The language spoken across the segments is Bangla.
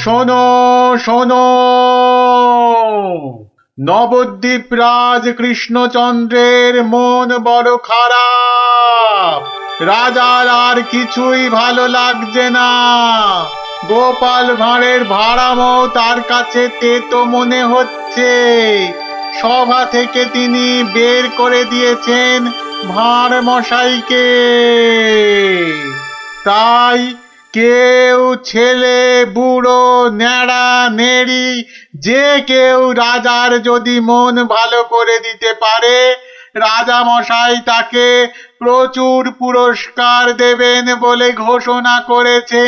শোনো শোনো, নবদ্বীপ রাজ কৃষ্ণচন্দ্রের মন বড় খারাপ। রাজার আর কিছুই ভালো লাগছে না। গোপাল ভাঁড়ের ভাড়ামও তার কাছে তেতো মনে হচ্ছে। সভা থেকে তিনি বের করে দিয়েছেন ভাঁড় মশাইকে। তাই কেউ, ছেলে বুড়ো ন্যাড়া নেড়ি, যে কেউ রাজার যদি মন ভালো করে দিতে পারে, রাজা মশাই তাকে প্রচুর পুরস্কার দেবেন বলে ঘোষণা করেছে।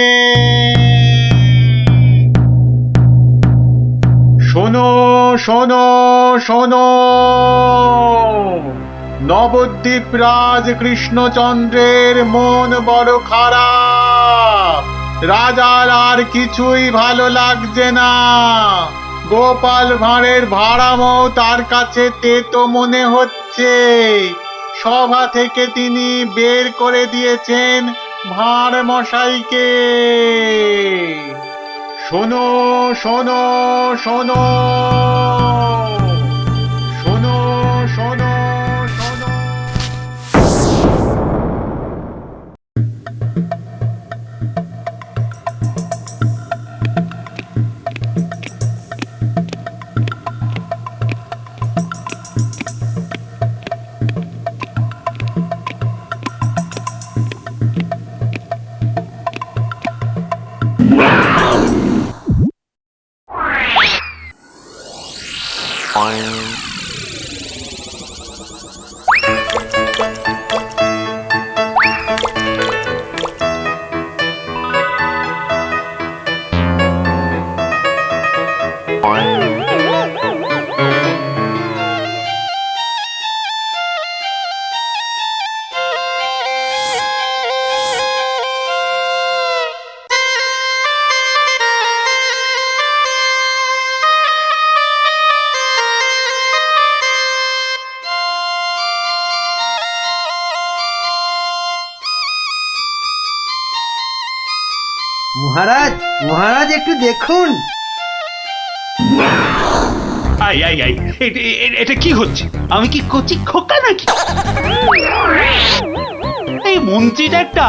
শোনো শোনো শোনো, নবদ্বীপ রাজ কৃষ্ণচন্দ্রের মন বড় খারাপ। রাজার আর কিছুই ভালো লাগছে না। গোপাল ভাঁড়ের ভাড়ামও তার কাছে তেতো মনে হচ্ছে। সভা থেকে তিনি বের করে দিয়েছেন ভাঁড় মশাইকে। শোনো শোনো শোনো, শোনো শোনো শোনো। মহারাজ, মহারাজ একটু দেখুন। আই আই আই, এটা কি হচ্ছে? আমি কি কচি খোকা নাকি? এই মন্ত্রীটা একটা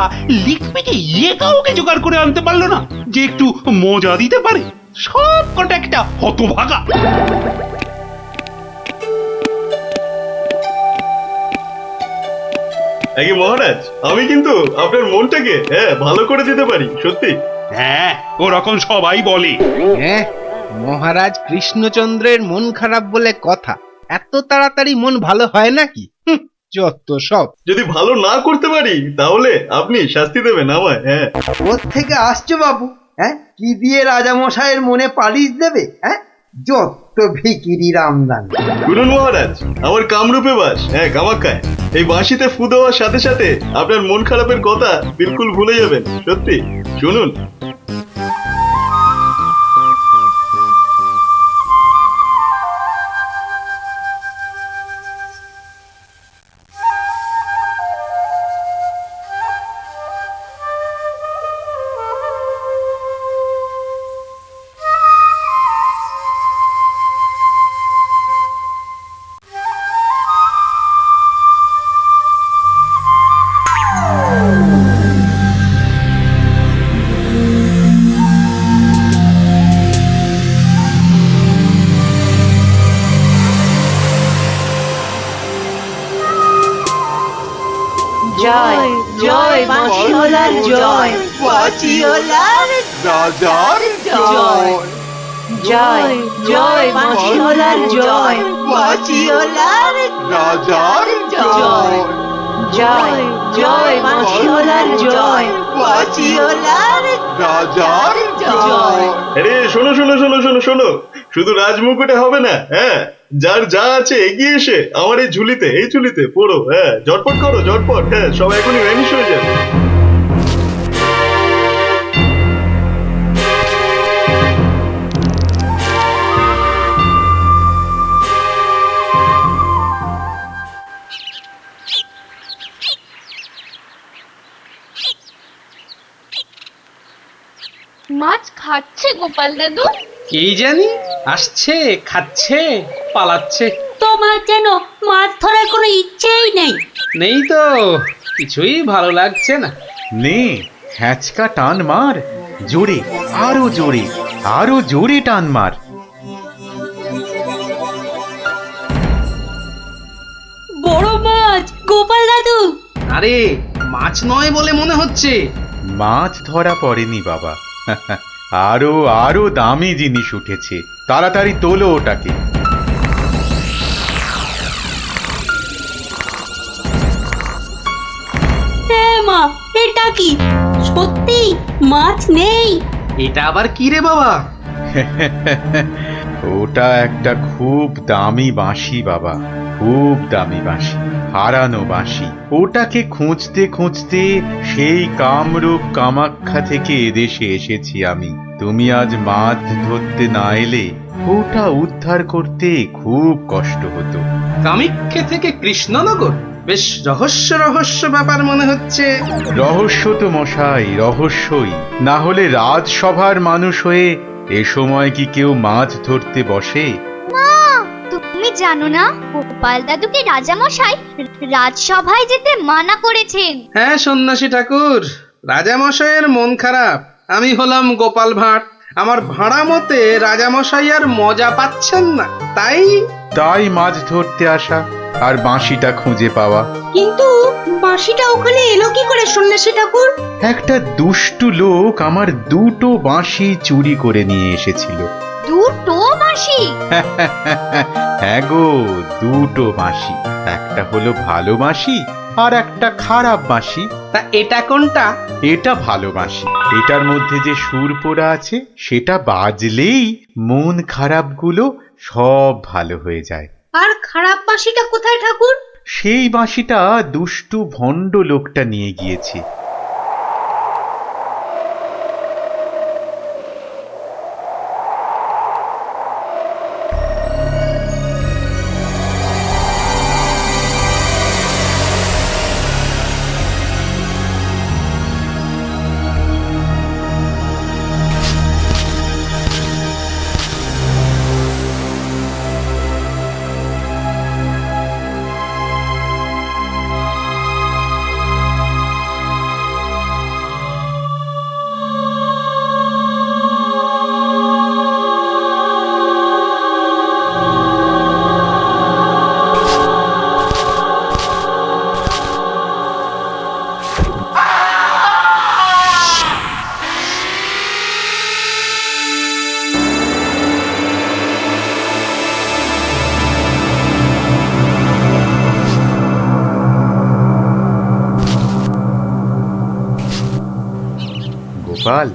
লিখপিকে কাউকে জোগাড় করে আনতে পারলো না যে একটু মজা দিতে পারে। সব কটা একটা হতভাগা। আগে মহারাজ, আমি কিন্তু আপনার মনটাকে ভালো করে দিতে পারি, সত্যি। হ্যাঁ, ওরকম সবাই বলে। হ্যাঁ, মহারাজ কৃষ্ণচন্দ্রের মন খারাপ বলে কথা। এত তাড়াতাড়ি মন ভালো হয় নাকি? যত সব। যদি ভালো না করতে পারি তাহলে আপনি শাস্তি দেবেন আমায়। হ্যাঁ, ওর থেকে আসছো বাবু? হ্যাঁ, কি দিয়ে রাজামশাইয়ের মনে পালিশ দেবে? হ্যাঁ, যত ভিকিরির আমদানি। শুনুন মহারাজ, আমার কামরূপে বাস, কামাখ্যায়। এই বাঁশিতে ফু দেওয়ার সাথে সাথে আপনার মন খারাপের কথা বিলকুল ভুলে যাবেন, সত্যি। শুনুন। জয় জয় বাঁশিওয়ালার জয়, বাঁশিওয়ালার রাজার জয়। জয় জয় বাঁশিওয়ালার জয়, বাঁশিওয়ালার রাজার জয়। জয় জয় বাঁশিওয়ালার জয়, বাঁশিওয়ালার রাজার জয়। আরে শোনো শোনো শোনো শোনো শোনো, শুধু রাজমুকুটে হবে না। যার যা আছে এগিয়ে এসে আমার এই ঝুলিতে পড়ো। ঝটপট করো, ঝটপট। সব এখনই ভ্যানিশ হয়ে যাবে। মাছ খাচ্ছে গোপাল দাদু? কি জানি, আসছে, খাচ্ছে, পালাচ্ছে। তোমার যেন মাছ ধরার কোনো ইচ্ছেই নেই। নেই তো, কিছুই ভালো লাগছে না। নে হ্যাঁচকা টান মার, জোরে, আরো জোরে, আরো জোরে টান মার। বড় মাছ গোপাল দাদু। আরে মাছ নয় বলে মনে হচ্ছে। মাছ ধরা পড়েনি বাবা, আরো আরো দামি জিনিস উঠেছে, তাড়াতাড়ি তোলো ওটাকে। হ্যাঁ মা, এটা কি সত্যি মাছ নেই? এটা আবার কি রে বাবা? ওটা একটা খুব দামি বাঁশি বাবা, খুব দামি বাঁশি, হারানো বাঁশি। ওটাকে খুঁজতে খুঁজতে সেই কামরূপ কামাখ্যা থেকে এদেশে এসেছি আমি। তুমি আজ মাছ ধরতে না এলে ওটা উদ্ধার করতে খুব কষ্ট হতো। কামাখ্যা থেকে কৃষ্ণনগর? বেশ রহস্য রহস্য ব্যাপার মনে হচ্ছে। রহস্য তো মশাই, রহস্যই। না হলে রাজসভার মানুষ হয়ে এ সময় কি কেউ মাছ ধরতে বসে? তুমি জানো না গোপাল দাদুকে রাজামশাই রাজসভায় যেতে মানা করেছেন। হ্যাঁ সন্ন্যাসী ঠাকুর, রাজামশাইয়ের মন খারাপ। আমি হলাম গোপাল ভাঁড়। আমার ভাড়া মতে রাজামশাই আর মজা পাচ্ছেন না, তাই মাছ ধরতে আসা আর বাঁশিটা খুঁজে পাওয়া। কিন্তু বাঁশিটা ওখানে এলো কি করে সন্ন্যাসী ঠাকুর? একটা দুষ্টু লোক আমার দুটো বাঁশি চুরি করে নিয়ে এসেছিল। দুটো বাঁশি? হ্যাঁ গো, দুটো বাঁশি। একটা হলো ভালো বাঁশি আর একটা খারাপ বাঁশি। তা এটা কোনটা? এটা ভালো বাঁশি। এটার মধ্যে যে সুর পোড়া আছে সেটা বাজলেই মন খারাপগুলো সব ভালো হয়ে যায়। আর খারাপ বাঁশিটা কোথায় ঠাকুর? সেই বাঁশিটা দুষ্টু ভণ্ড লোকটা নিয়ে গিয়েছে। গোপাল,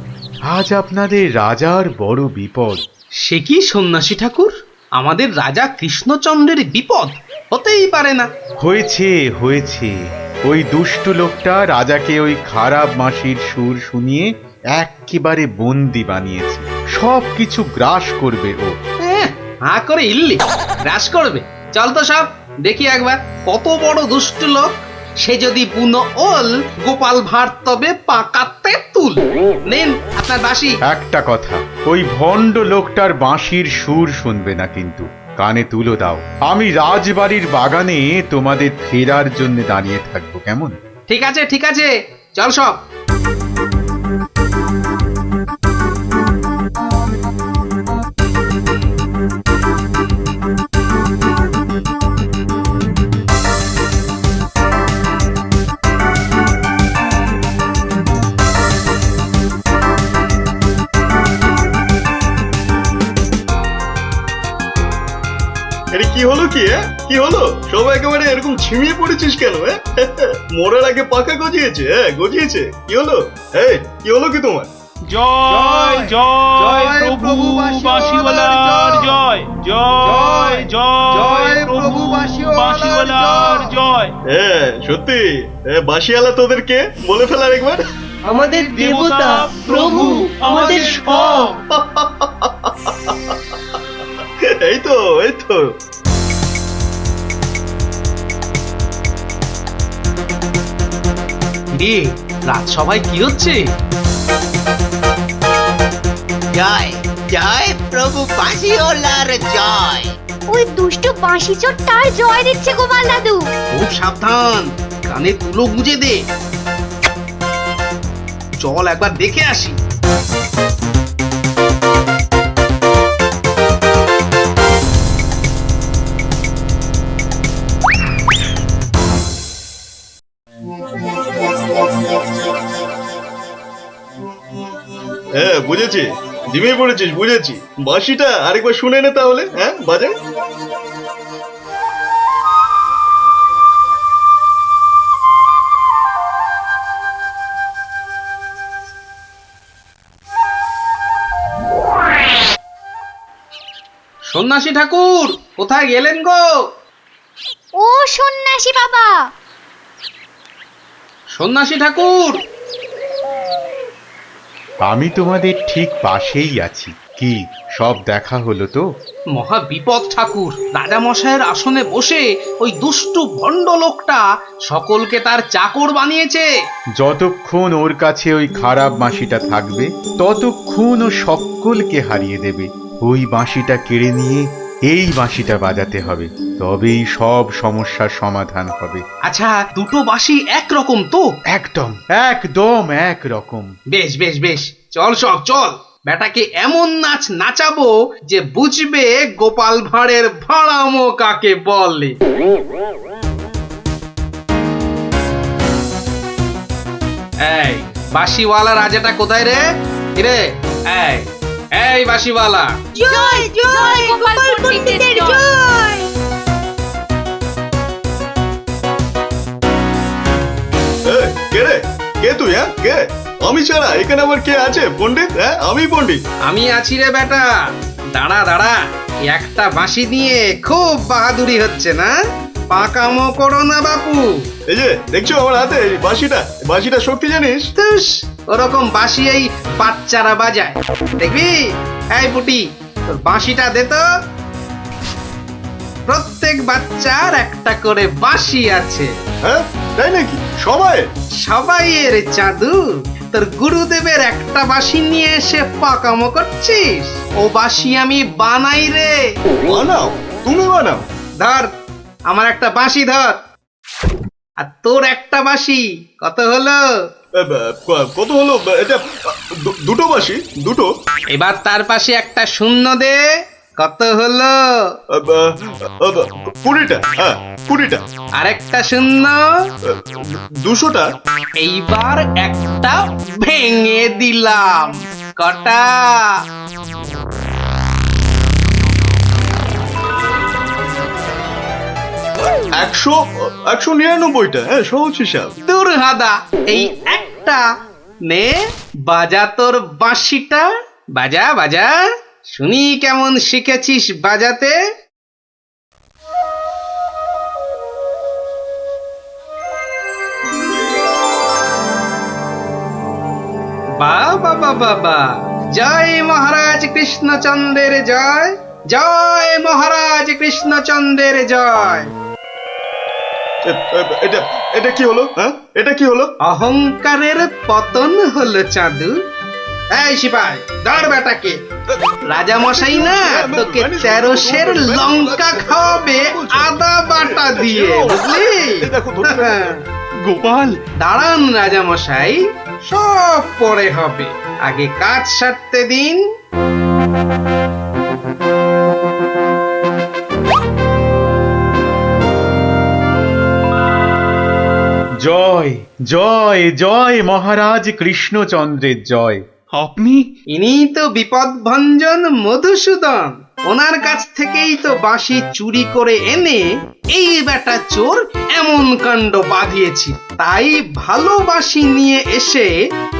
আজ আপনাদের রাজার বড় বিপদ। সে কি সন্ন্যাসী ঠাকুর, আমাদের রাজা কৃষ্ণচন্দ্রের বিপদ? হতেই পারে না। হয়েছে হয়েছে, ওই দুষ্টু লোকটা রাজাকে ওই খারাপ বাঁশির সুর শুনিয়ে একেবারে বন্দি বানিয়েছে। সব কিছু গ্রাস করবে ও। হা করে ইল্লি গ্রাস করবে? চল তো সব দেখি একবার, কত বড় দুষ্ট লোক। সে যদি বুনো ওল, গোপাল ভাঁড় তবে পাকাতে তুল। নিন আপনার বাঁশি। একটা কথা, ওই ভণ্ড লোকটার বাঁশির সুর শুনবে না কিন্তু। কানে তুলো দাও। আমি রাজবাড়ির বাগানে তোমাদের ফেরার জন্য দাঁড়িয়ে থাকবো, কেমন? ঠিক আছে ঠিক আছে, চল সব। আরে কি হলো কি? কি হলো? সবাই একেবারে এরকম ঝিমিয়ে পড়েছিস কেন? মরার আগে পাকা গজিয়েছে? গজিয়েছে? কি হলো? কি হলো কি তোমার? জয় জয় প্রভু বাঁশিওয়ালার জয়, জয় জয় প্রভু বাঁশিওয়ালার জয়। সত্যি বাঁশিওয়ালা তোদের কে বলে ফেলার একবার? আমাদের দেবতা প্রভু, আমাদের সব। এই তো এই তো। রাজসভায় কি হচ্ছে? জয় জয় প্রভু বাঁশিওয়ালার জয়। ওই দুষ্টু বাঁশি চোর তার জয় দিচ্ছে গোপাল দাদু। খুব সাবধান, কানে তুলো গুঁজে দে। চল একবার দেখে আসি। হ্যাঁ বুঝেছি, জিমে পড়েছিস, বুঝেছি। বাঁশিটা আরেকবার শুনে নে তাহলে, হ্যাঁ বাজে। সন্ন্যাসী ঠাকুর কোথায় গেলেন গো? ও সন্ন্যাসী বাবা, সন্ন্যাসী ঠাকুর, আমি তোমাদের ঠিক পাশেই আছি। কি সব দেখা হলো তো? মহা বিপদ ঠাকুর। রাজামশাইয়ের আসনে বসে ওই দুষ্টু ভণ্ড লোকটা সকলকে তার চাকর বানিয়েছে। যতক্ষণ ওর কাছে ওই খারাপ বাঁশিটা থাকবে ততক্ষণ ও সকলকে হারিয়ে দেবে। ওই বাঁশিটা কেড়ে নিয়ে এই বাঁশিটা বাজাতে হবে, তবেই সব সমস্যার সমাধান হবে। আচ্ছা, দুটো বাঁশি একরকম তো? একদম একদম একরকম। বেশ বেশ বেশ, চল সব চল। বেটাকে এমন নাচ নাচাবো যে বুঝবে গোপাল ভাঁড়ের ভাড়ামো কাকে বলে। এই বাঁশিওয়ালা রাজাটা কোথায় রে? রে এই এই বাঁশিওয়ালা, জয় জয় গোপাল পণ্ডিতের জয়। কে রে? কে তুই? হ্যাঁ কে? আমি ছাড়া এখানে আবার কে আছে? পণ্ডিত? হ্যাঁ আমি পণ্ডিত। আমি আছি রে বেটা। দাঁড়া দাঁড়া, একটা বাঁশি নিয়ে খুব বাহাদুরি হচ্ছে না? পাকামো করো না বাপু। এই যে দেখছো আমার হাতে এই বাঁশিটা, বাঁশিটা শক্তি জানিস? তুস, ওরকম বাঁশি এই বাচ্চারা বাজায়, দেখবি? এই পুটি, তোর বাঁশিটা দে তো। প্রত্যেক বাচ্চার একটা করে বাঁশি আছে। হ্যাঁ তাই নাকি? সবাই? সবাইয়ের চাঁদু। তোর গুরুদেবের একটা বাঁশি নিয়ে এসে পাকামো করছিস? ও বাঁশি আমি বানাই রে। বানাও? তুমি বানাও? ধর, আমার একটা বাঁশি ধর। আর তোর একটা বাঁশি কত হলো? কত হলো এটা? দুটো বাঁশি, দুটো। এবার তার পাশে একটা শূন্য দে। কত হলো? 20টা। হ্যাঁ 20টা। আরেকটা শূন্য। 200টা। এইবার একটা ভেঙে দিলাম। কটা? 199টা। হ্যাঁ সহজ হিসাব। দূর হাদা, এই একটা নে, বাজা তোর বাঁশিটা। বাজা বাজা, শুনি কেমন শিখেছিস বাজাতে। বাবা বাবা বা, জয় মহারাজ কৃষ্ণচন্দ্রের জয়, জয় মহারাজ কৃষ্ণচন্দ্রের জয়। এটা এটা কি হলো? হ্যাঁ এটা কি হলো? অহংকারের পতন হলো চাঁদু। এই সিপাই, ধর বেটাকে। রাজা মশাই না তোকে 13 সের লঙ্কা খাওয়াবে আদা বাটা দিয়ে, বুঝলি? গোপাল, দাঁড়ান রাজা মশাই, সব পরে হবে, আগে কাজ সারতে দিন। জয় জয় জয় মহারাজ কৃষ্ণচন্দ্রের জয়। আপনি? ইনি তো বিপদ ভঞ্জন মধুসূদন। ওনার কাছ থেকেই তো বাঁশি চুরি করে এনে এই বেটা চোর এমন কাণ্ড বাঁধিয়েছি। তাই ভালো বাঁশি নিয়ে এসে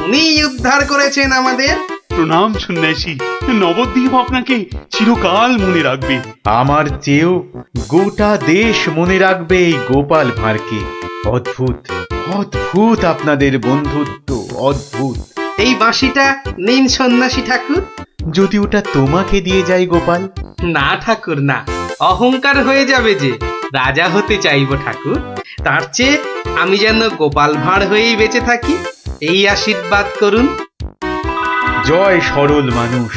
উনি উদ্ধার করেছেন আমাদের। প্রণাম সন্ন্যাসী, নবদ্বীপ আপনাকে চিরকাল মনে রাখবে। আমার চেয়েও গোটা দেশ মনে রাখবে এই গোপাল ভাঁড়কে। অদ্ভুত অদ্ভুত আপনাদের বন্ধুত্ব, অদ্ভুত। এই বাঁশিটা নিন সন্ন্যাসী ঠাকুর। যদি ওটা তোমাকে দিয়ে যাই গোপাল? না ঠাকুর না, অহংকার হয়ে যাবে যে। রাজা হতে চাইবো ঠাকুর, তার চেয়ে আমি যেন গোপাল ভাঁড় হয়েই বেঁচে থাকি, এই আশীর্বাদ করুন। জয় সরল মানুষ,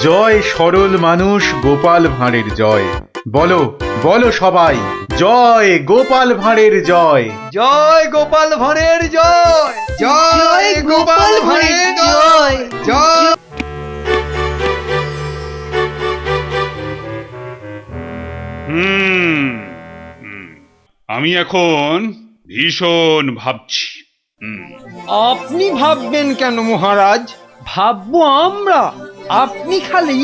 জয় সরল মানুষ, গোপাল ভাঁড়ের জয়। বলো বলো সবাই, জয় গোপাল ভাঁড়ের জয়। জয় গোপাল ভাঁড়ের জয়, জয় গোপাল ভাঁড়ের জয়, জয়। হুম আমি এখন ভীষণ ভাবছি। আপনি ভাববেন কেন মহারাজ? ভাববো আমরা। আপনি খালি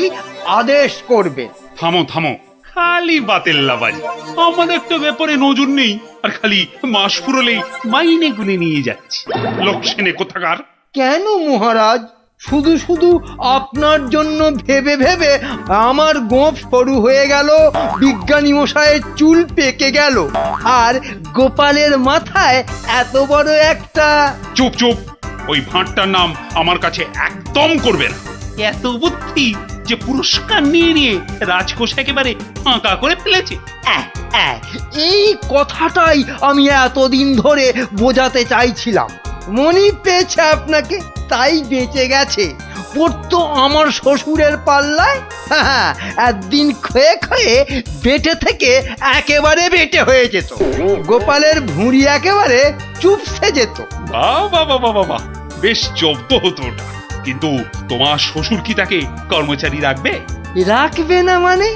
আদেশ করবেন। থামো থামো, খালি বাতেল্লাবাজি। আমাদের তো ব্যাপারে নজর নেই, আর খালি মাস ফুরলেই মাইনে গুনে নিয়ে যাচ্ছে। লোকসেনে কোথাকার। কেন মহারাজ? শুধু শুধু আপনার জন্য ভেবে ভেবে আমার গোঁফ সরু হয়ে গেল, বিজ্ঞানী মশাইয়ের চুল পেকে গেল, আর গোপালের মাথায় এত বড় একটা... চুপ চুপ, ওই ভাঁড়টার নাম আমার কাছে একদম করবে না। এত বুদ্ধি যে পুরস্কার নিয়ে নিয়ে রাজকোষ একেবারে ফাঁকা করে ফেলেছে। এই কথাটাই আমি এতদিন ধরে বোঝাতে চাইছিলাম। মনি পেয়েছে আপনাকে, তাই বেঁচে গেছে। পড়তো আমার শ্বশুরের পাল্লায়, একদিন ক্ষয়ে ক্ষয়ে বেটে থেকে একেবারে বেটে হয়ে যেত। গোপালের ভুঁড়ি একেবারে চুপসে যেত। বাবা বাবা বাবা, বেশ জব্দ হতো ওটা। কিন্তু তোমার শ্বশুর কি তাকে কর্মচারী রাখবে? রাখবে না মানে?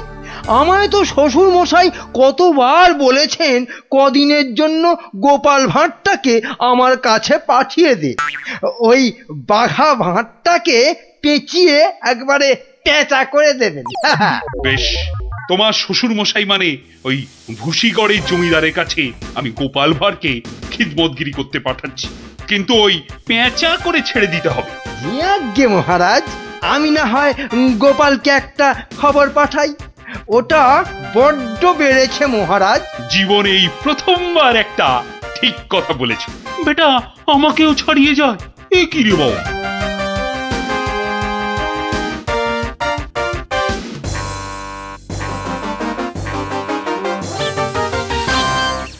আমায় তো শ্বশুর মশাই কতবার বলেছেন কদিনের জন্য গোপাল ভাঁড়টাকে আমার কাছে পাঠিয়ে দে। ওই বাঘা ভাঁড়টাকে পেঁচিয়ে একবারে পেঁচা করে দেবেন। বেশ, তোমার শ্বশুর মশাই মানে ওই ভুসিগড়ের জমিদারের কাছে আমি গোপাল ভাঁড়কে খিদমতগিরি করতে পাঠাচ্ছি, কিন্তু ওই পেঁচা করে ছেড়ে দিতে হবে। আজ্ঞে মহারাজ, আমি না হয় গোপালকে একটা খবর পাঠাই। ওটা বড্ড বেড়েছে মহারাজ। জীবনে এই প্রথমবার একটা ঠিক কথা বলেছ বেটা, আমাকেও ছাড়িয়ে যায়। এ কি রে বাবা?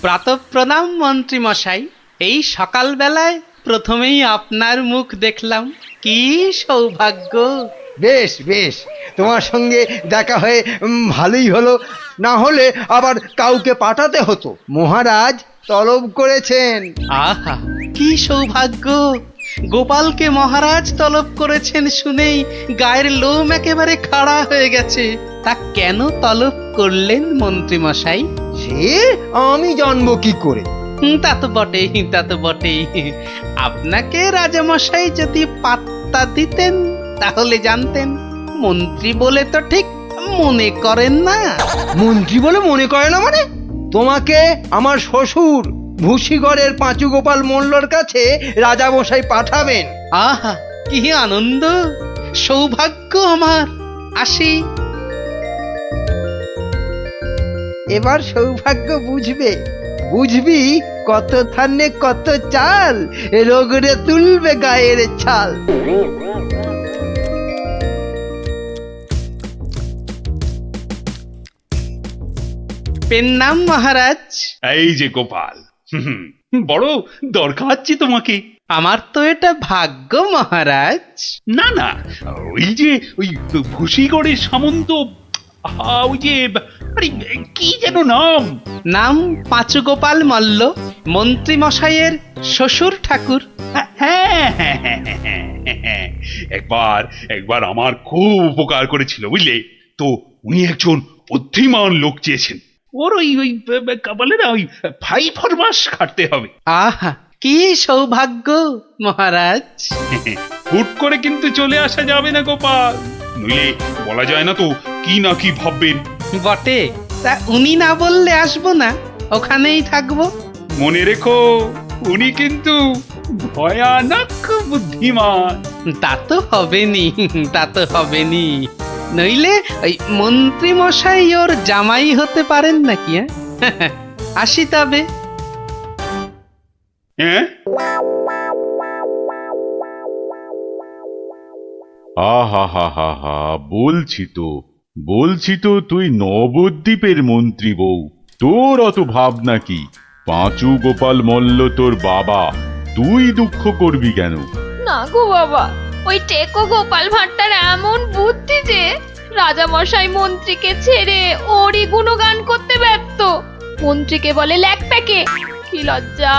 প্রাতঃপ্রণাম মন্ত্রী মশাই। এই সকালবেলায় প্রথমেই আপনার মুখ দেখলাম, কি সৌভাগ্য। বেশ বেশ, তোমার সঙ্গে দেখা হয়ে ভালোই হলো। না হলে আবার কাউকে পাঠাতে হতো। মহারাজ তলব করেছেন। আহা, কি সৌভাগ্য। গোপালকে মহারাজ তলব করেছেন শুনেই গায়ের লোম একেবারে খাড়া হয়ে গেছে। তা কেন তলব করলেন মন্ত্রী মশাই? সে আমি জানবো কি করে? তা তো বটেই, তা তো বটেই। আপনাকে রাজামশাই যদি পাত্তা দিতেন তাহলে জানতেন। মন্ত্রী বলে তো ঠিক মনে করেন না। মন্ত্রী বলে মনে করে না মানে? তোমাকে আমার শ্বশুর ভুসিগড়ের পাঁচু গোপাল মোল্লর কাছে রাজামশাই পাঠাবেন। আহা, কি আনন্দ, সৌভাগ্য আমার। আসি। এবার সৌভাগ্য বুঝবে। বুঝবি কত ধানে কত চাল, রোগরে তুলবে গায়ের ছাল। পেন নাম মহারাজ। এই যে গোপাল, বড় দরকারছি তোমাকে। আমার তো এটা ভাগ্য মহারাজ। না না, ওই যে ওই ভুসিগড়ের সামন্ত, ওই যে আরে কি যেন নাম? নাম পাঁচু গোপাল মল্ল, মন্ত্রী মশাইয়ের শ্বশুর ঠাকুর। হ্যাঁ হ্যাঁ হ্যাঁ হ্যাঁ হ্যাঁ, একবার একবার আমার খুব উপকার করেছিল বুঝলে তো। উনি একজন বুদ্ধিমান লোক চেয়েছেন। ওর ওই ওই বলে না, ওই 5 মাস খাটতে হবে। আহা, কি সৌভাগ্য মহারাজ। হুট করে কিন্তু চলে আসা যাবে না গোপাল, নইলে বলা যায় না তো কি না কি ভাববেন। বটে, তা উনি না বললে আসবো না, ওখানেই থাকবো। মনে রেখো, উনি কিন্তু ভয়ানক বুদ্ধিমান। তা তো হবেনি, তা তো হবেনি। নইলে ওই মন্ত্রী মশাই ওর জামাই হতে পারেন নাকি? আসি তবে। হ্যাঁ, আহা হা হা হা, বলছি তো তুই নবদ্বীপের মন্ত্রী বউ, তোর অত ভাবনা কি? পাঁচু গোপাল মল্ল তোর বাবা, তুই দুঃখ করবি কেন? না গো বাবা, ওই টেকো গোপাল ভাঁড়টার এমন বুদ্ধি যে রাজা মশাই মন্ত্রীকে ছেড়ে ওরই গুণগান করতে ব্যস্ত। মন্ত্রীকে বলে ল্যাকপ্যাকে। কি লজ্জা,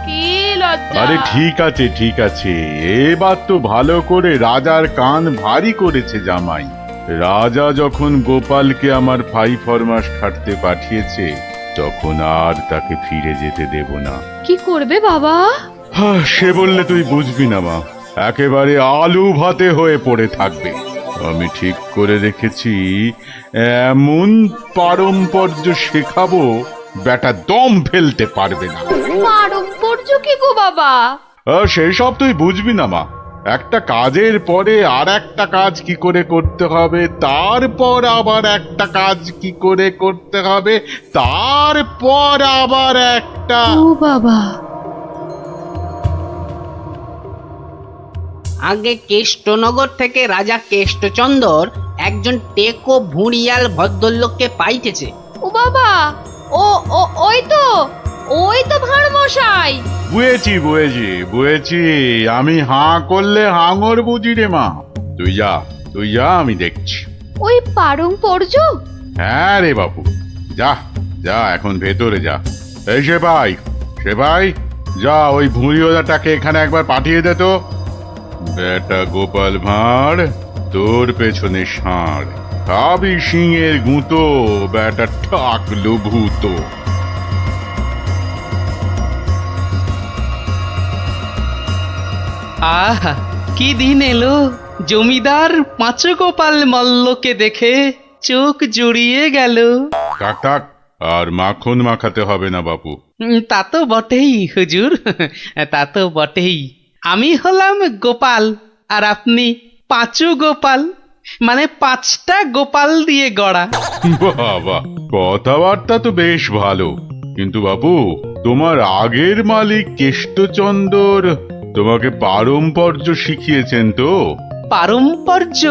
কি লজ্জা। আরে ঠিক আছে ঠিক আছে, এবার তো ভালো করে রাজার কান ভারী করেছে জামাই। রাজা যখন গোপালকে আমার ফাই ফরমাস খাটতে পাঠিয়েছে, তখন আর তাকে ফিরে যেতে দেব না। কি করবে বাবা? সে বললে তুই বুঝবি না মা, একেবারে আলু ভাতে হয়ে পড়ে থাকবে। আমি ঠিক করে রেখেছি, এমন পারম্পর্য শেখাবো বেটা দম ফেলতে পারবে না। পারম্পর্য কি গো বাবা? সেই সব তুই বুঝবি না মা। একটা কাজের পরে আর একটা কাজ কি করে করতে হবে, তারপর আবার একটা কাজ কি করে করতে হবে, তারপর আবার একটা। ও বাবা। আগে কেষ্টনগর থেকে রাজা কেষ্টচন্দর একজন টেকো ভুঁড়িয়াল ভদ্রলোককে পাইতেছে। ও বাবা, ও ও ওই তো ভাঁড় মশাই। বুঝেছি বুঝেছি বুঝেছি, আমি হাঁ করলে হাঙর বুঝি রে মা। তুই যা আমি দেখছি। ওই পারম্পর্য? হ্যাঁ রে বাবু, যা যা এখন ভেতরে যা। এই সেবাই যা, ওই ভুঁড়িওয়ালাটাকে এখানে একবার পাঠিয়ে দে তো। বেটা গোপাল ভাঁড়, তোর পেছনে ষাঁড়, খাবি সিংয়ের গুঁতো, বেটা ঠাকলো ভূতো। আহা, কি দিন এলো! জমিদার পাঁচু গোপাল মল্লকে দেখে চোখ জুড়িয়ে গেল। থাক, আর মাখন মাখাতে হবে না বাপু। তা তো বটেই হুজুর, তা তো বটেই। আমি হলাম গোপাল আর আপনি পাঁচু গোপাল, মানে 5টা গোপাল দিয়ে গড়া। বাবা, কথাবার্তা তো বেশ ভালো, কিন্তু বাবু তোমার আগের মালিক কেষ্টচন্দর তোমাকে পারম্পর্য শিখিয়েছেন তো? পারম্পর্য?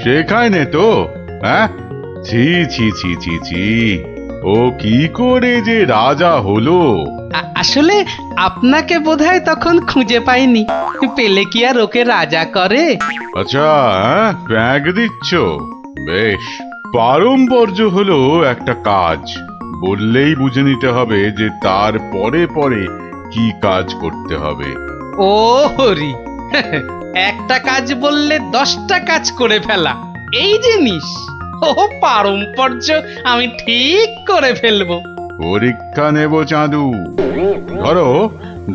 শেখায়নি তো? হ্যাঁ, ছি ছি ছি ছি ছি, ও কি করে যে রাজা হলো। আসলে আপনাকে বোধহয় তখন খুঁজে পাইনি, পেলে কি আর ওকে রাজা করে? আচ্ছা, ব্যাগ দিচ্ছ, বেশ। পারম্পর্য হলো একটা কাজ, বললেই বুঝে নিতে হবে যে তার পরে পরে কি কাজ করতে হবে। ও হরি, একটা কাজ বললে 10টা কাজ করে ফেলা, এই জিনিস। ও পারম্পর্য আমি ঠিক করে ফেলবো। পরীক্ষা নেব চাঁদু।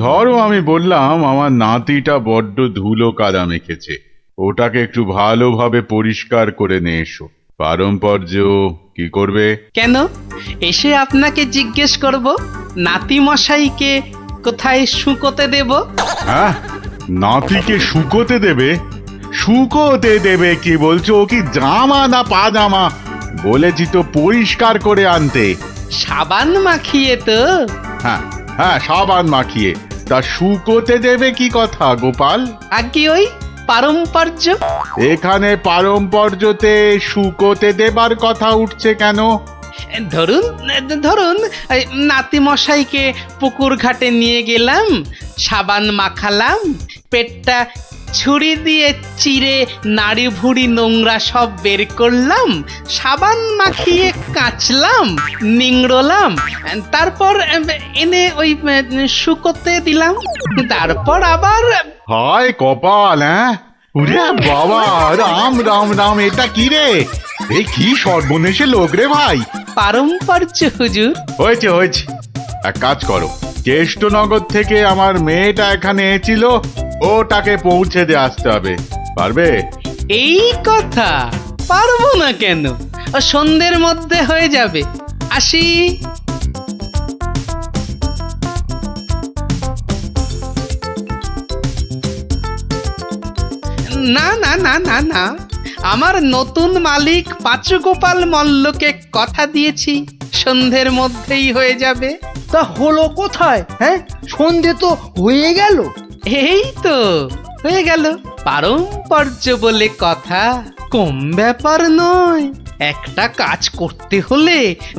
ধরো আমি বললাম আমার নাতিটা বড্ড ধুলো কাদা মেখেছে, ওটাকে একটু ভালোভাবে পরিষ্কার করে নিয়ে এসো। পারম্পর্য কি করবে? কেন, এসে আপনাকে জিজ্ঞেস করব নাতি মশাইকে কোথায় শুকোতে দেব। হ্যাঁ, নাতিকে শুকোতে দেবে? শুকোতে দেবে কি বলছো? ও কি জামা না পাজামা? বলেছি তো পরিষ্কার করে আনতে। সাবান মাখিয়ে তো? হ্যাঁ, সাবান মাখিয়ে। তা শুকোতে দেবে কি কথা গোপাল? আগে ওই পারম্পর্য। এখানে পারম্পর্যতে শুকোতে দেবার কথা উঠছে কেন? ধরুন নাতি মশাইকে পুকুর ঘাটে নিয়ে গেলাম, সাবান মাখালাম, পেটটা ছুরি দিয়ে চিরে নাড়ি ভুড়ি নোংরা সব বের করলাম, সাবান মাখিয়ে কাচলাম, নিংড়লাম, তারপর এনে ওই শুকোতে দিলাম, তারপর আবার। হায় কপাল! হ্যাঁ, ওরে বাবা, রাম রাম রাম, এটা কি রে? এই কি সর্বনেশে লোক রে ভাই! পারম্পর্য হুজুর। হয়েছে, এক কাজ করো, কেষ্টনগর থেকে আমার মেয়েটা এখানে এসেছিল, ওটাকে পৌঁছে দিয়ে আসতে হবে। পারবে? এই কথা, পারবো না কেন? সন্ধ্যের মধ্যে হয়ে যাবে, আসি। না না না না না, আমার নতুন মালিক পাঁচু গোপাল মল্লকে কথা দিয়েছি, সন্ধ্যের মধ্যেই হয়ে যাবে। তা হলো কোথায়? হ্যাঁ, সন্ধে তো হয়ে গেল। এই তো হয়ে গেল। পারম্পর্য বলে কথা, কম ব্যাপার নয়। একটা কাজ করতে হলে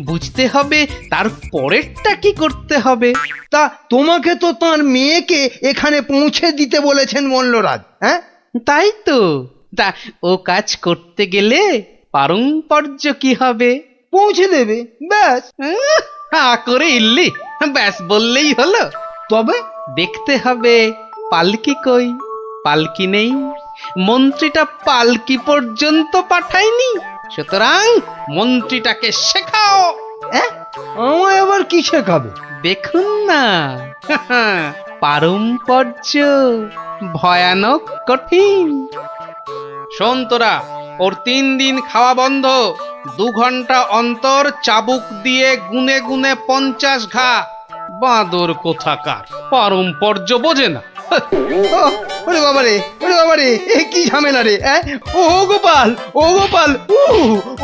বুঝতে হবে তার পরেরটা কি করতে হবে। তা তোমাকে তো তার মেয়েকে এখানে পৌঁছে দিতে বলেছেন মল্লরাজ। হ্যাঁ, তাই তো। তা ও কাজ করতে গেলে পারম্পর্য কি হবে? পৌঁছে দেবে ব্যাস। হা করে ইল্লি, ব্যাস বললেই হলো। তবে দেখতে হবে পালকি কই। পালকি নেই, মন্ত্রীটা পালকি পর্যন্ত পাঠায়নি। সুতরাং মন্ত্রীটাকে শেখাও। আমায় আবার কি শেখাবে? দেখুন না, পারম্পর্য ভয়ানক কঠিন। শোন তোরা, ওর 3 দিন খাওয়া বন্ধ। 2 ঘন্টা অন্তর চাবুক দিয়ে গুনে গুনে 50 ঘা। বাঁদর কোথাকার, পারম্পর্য বোঝে না। ওরে বাবারে, ওরে বাবারে, এ কি ঝামেলা রে! ও গোপাল, ও গোপাল,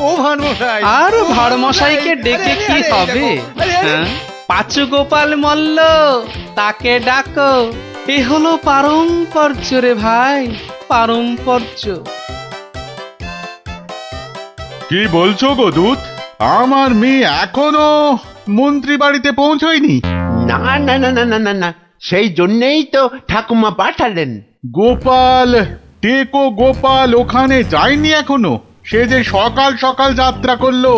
ও ভানমশাই। আর ভাড়মশাইকে ডেকে কি হবে? হ্যাঁ? পাঁচু গোপাল মল্ল, তাকে ডাকো। এ হলো পারম্পর্য রে ভাই, পারম্পর্য। কি বলছো গো দূত? আমার মেয়ে এখনো মন্ত্রী বাড়িতে পৌঁছয়নি? না না না না না না না, সেই জন্যেই তো ঠাকুমা পাঠালেন। গোপাল, টেকো গোপাল ওখানে যায়নি এখনো? সে যে সকাল সকাল যাত্রা করলো,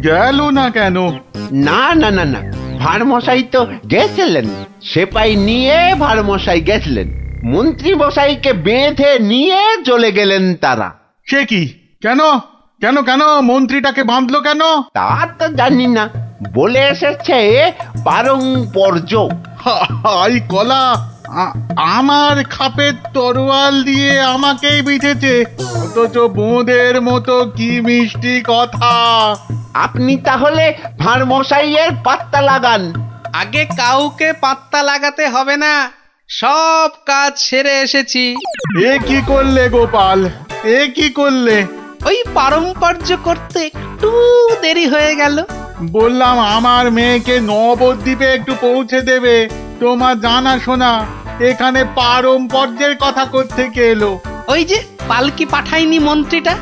গেল না কেন? না না না না, ভাড়মশাই তো গেছিলেন, সেপাই নিয়ে ভাড়মশাই গেছিলেন, মন্ত্রী মশাইকে বেঁধে নিয়ে চলে গেলেন তারা। সে কি? কেন কেন কেন মন্ত্রীটাকে বাঁধলো কেন? তা তো জানি না, বলে এসেছে পারম্পর্য। হাই কলা, আমার খাপের তরোয়াল দিয়ে আমাকেই বিঁধেছে, অথচ বোঁদের মতো কি মিষ্টি কথা। আপনি তাহলে ভাড়মশাইয়ের পাত্তা লাগান। আগে কাউকে পাত্তা লাগাতে হবে না, সব কাজ সেরে এসেছি। এ কি করলে গোপাল, এ কি করলে? ওই পারম্পর্য করতে একটু দেরি হয়ে গেল। বললাম আমার মেয়েকে নবদ্বীপে একটু পৌঁছে দেবে, তোমার জানা শোনা এখানে পারম্পর্যের কথা কোত্থেকে এলো? ওই যে পালকি পাঠায়নি মন্ত্রীটা,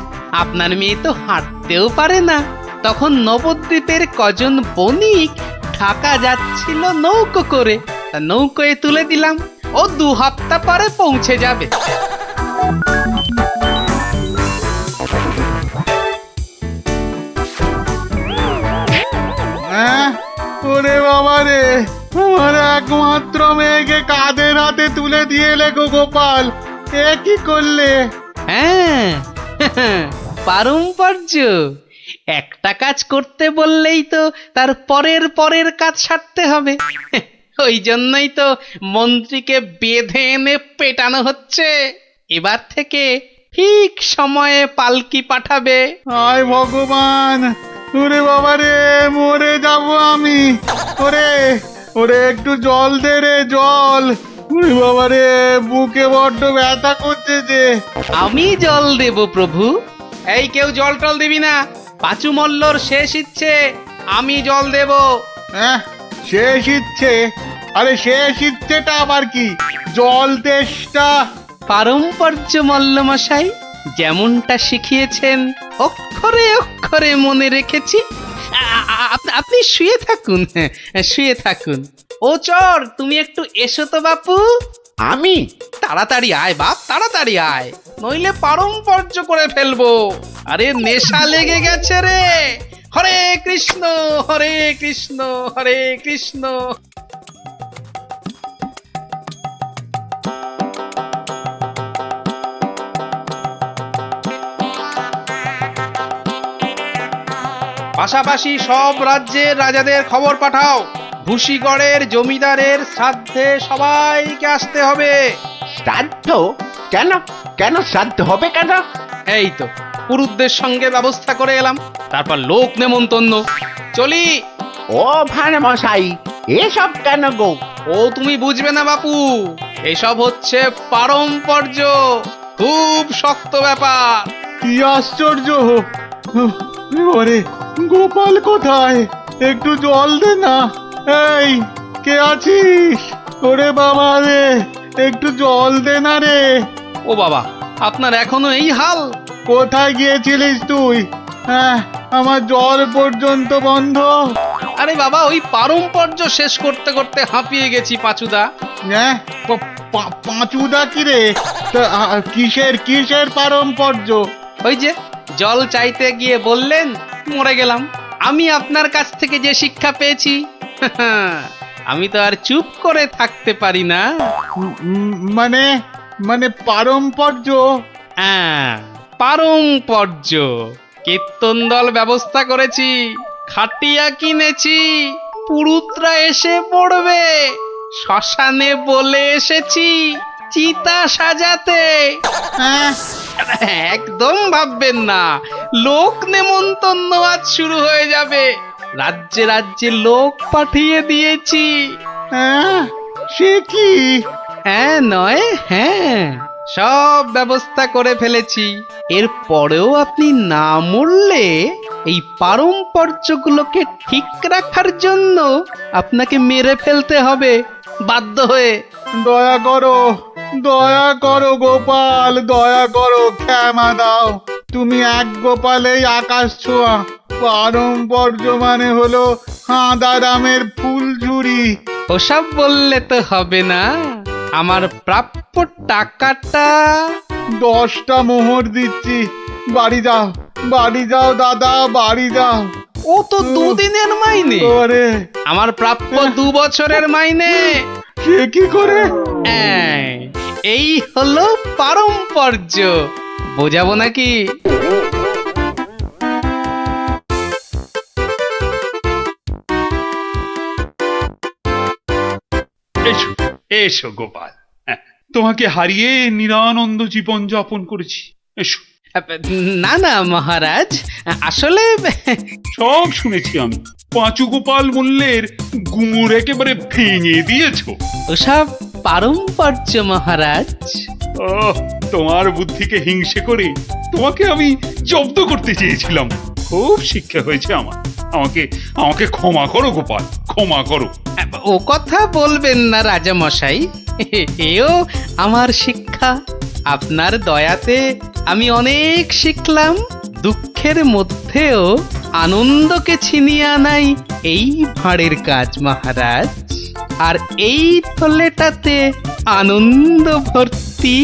আপনার মেয়ে তো হাঁটতেও পারে না। তখন নবদ্বীপের কজন বণিক ঢাকা যাচ্ছিল নৌকো করে, তা নৌকোয় তুলে দিলাম। ও 2 হপ্তাহ পরে পৌঁছে যাবে। ওরে বাবা রে, আমার একমাত্র মেয়েকে কাঁধের হাতে তুলে দিয়ে এলে গো গোপাল, এ কি করলে? হ্যাঁ, পারম্পর্য। একটা কাজ করতে বললেই তো তার পরের কাজ সারতে হবে। ওই জন্যই তো মন্ত্রীকে বেঁধে এনে পেটানো হচ্ছে। এবার থেকে ঠিক সময়ে পালকি পাঠাবে। হায় ভগবান, ওরে বাবা রে, মরে যাব আমি। ওরে ওরে, একটু জল দে রে, জল। ওরে বাবা রে, বুকে বড্ড ব্যথা করছে যে। আমি জল দেব প্রভু। এই কেউ জল টল দিবি না, পাঁচু মল্লর শেষ ইচ্ছে, আমি জল দেব। শেষ ইচ্ছে? আরে শেষ ইচ্ছেটা আবার কি? জল তেষ্টা। পারম্পর্য মল্ল মশাই, যেমনটা শিখিয়েছেন অক্ষরে অক্ষরে মনে রেখেছি। আপনি শুয়ে থাকুন, শুয়ে থাকুন। ও চর, তুমি একটু এসো তো বাপু। আমি? তাড়াতাড়ি আয় বাপ, তাড়াতাড়ি আয়, নইলে পারম্পর্য করে ফেলবো। আরে নেশা লেগে গেছে রে। হরে কৃষ্ণ, হরে কৃষ্ণ, হরে কৃষ্ণ। পাশাপাশি সব রাজ্যের রাজাদের খবর পাঠাও, ভুসিগড়ের জমিদারের শ্রাদ্ধে সবাইকে আসতে হবে। শ্রাদ্ধ? কেন কেন শ্রাদ্ধ হবে কেন? এই তো পুরুতদের সঙ্গে ব্যবস্থা করে এলাম, তারপর লোক নেমন্তন্ন। চলি। ও ভাড়মশাই, এসব কেন গো? ও তুমি বুঝবে না বাপু, এসব হচ্ছে পারম্পর্য, খুব শক্ত ব্যাপার। কি আশ্চর্য! ওরে গোপাল কোথায়? একটু জল দে না। এই কে আছিস? ওরে বাবা রে, একটু জল দে না রে। ও বাবা, আপনার এখনো এই হাল? কোথায় গিয়েছিলিস তুই? আমার জল পর্যন্ত বন্ধ। আরে বাবা, ওই পারম্পর্য শেষ করতে করতে হাঁপিয়ে গেছি পাঁচুদা। পাঁচুদা কি রে? তা, কিসের কিসের পারম্পর্য? ওই যে জল চাইতে গিয়ে বললেন, মরে গেলাম। আমি আপনার কাছ থেকে যে শিক্ষা পেয়েছি, আমি তো আর চুপ করে থাকতে পারি না। মানে মানে পারম্পর্য? হ্যাঁ, পারম্পর্য। কীর্তন দল ব্যবস্থা করেছি, খাটিয়া কিনেছি, পুরুতরা এসে পড়বে। শ্মশানে বলে এসেছি চিতা সাজাতে। হ্যাঁ, একদম ভাববেন না, লোক নেমন্তন্ন আজ শুরু হয়ে যাবে। রাজ্যে রাজ্যে লোক পাঠিয়ে দিয়েছি। হ্যাঁ, সে কি? হ্যাঁ নয় হ্যাঁ, সব ব্যবস্থা করে ফেলেছি। এর পরেও আপনি না মরলে এই পারম্পর্যগুলোকে ঠিক রাখার জন্য আপনাকে মেরে ফেলতে হবে বাধ্য হয়ে। দয়া করো গোপাল, দয়া করো, ক্ষমা দাও। তুমি এক গোপালেই আকাশ ছোঁয়া। পারম্পর্য মানে হলো হাঁদারামের ফুলঝুরি। ওসব বললে তো হবে না। আমার প্রাপ্য টাকাটা 10টা মোহর দিচ্ছি। বাড়ি যাও দাদা, বাড়ি যাও। ও তো দুদিনের মাইনে। ওরে, আমার প্রাপ্য 2 বছরের মাইনে। সে কি করে? এই হলো পারম্পর্য, বোঝাবো নাকি? এসো এসো গোপাল, হ্যাঁ, তোমাকে হারিয়ে নিরানন্দ জীবন যাপন করেছি। এসো। না না মহারাজ, আসলে সব শুনেছি আমি। পাঁচু গোপাল মূল্যের গুমুর একেবারে ভেঙে দিয়েছো। ওসব পারম্পর্য মহারাজ। ও, তোমার বুদ্ধিকে হিংসে করে তোমাকে আমি জব্দ করতে চেয়েছিলাম। খুব শিক্ষা হয়েছে আমার। আমাকে আমাকে ক্ষমা করো গোপাল, ক্ষমা করো। ও কথা বলবেন না রাজা মশাই, এও আমার শিক্ষা। আপনার দয়াতে আমি অনেক শিখলাম। দুঃখের মধ্যেও আনন্দকে ছিনিয়ে আনাই এই ভাঁড়ের কাজ মহারাজ। আর এই থলেটাতে আনন্দ ভর্তি।